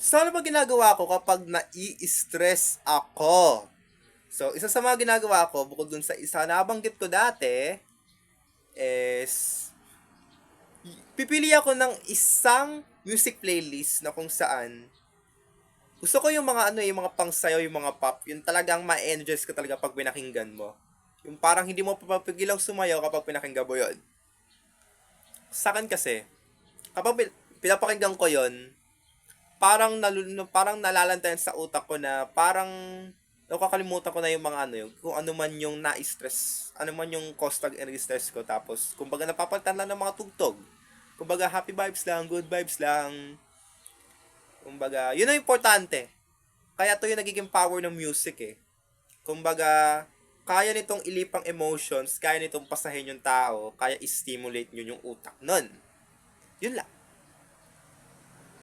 So, ano ba ginagawa ko kapag nai-stress ako? So, isa sa mga ginagawa ko, bukod dun sa isa na nabanggit ko dati, is pipili ako ng isang music playlist na kung saan gusto ko yung mga yung mga pangsayaw, yung mga pop, yung talagang ma-energize ka talaga pag pinakinggan mo. Yung parang hindi mo papapigilang sumayaw kapag pinakinggan mo yun. Sa akin kasi, kapag pinapakinggan ko yon, parang nalalantayan sa utak ko na parang nakakalimutan ko na yung mga kung ano man yung na-stress, ano man yung cause ng stress ko. Tapos, kumbaga napapalitan lang ng mga tugtog. Kumbaga, happy vibes lang, good vibes lang. Kumbaga, yun ang importante. Kaya to yung nagiging power ng music eh. Kumbaga, kaya nitong ilipang emotions, kaya nitong pasahin yung tao, kaya i-stimulate nyo yung utak nun. Yun lang.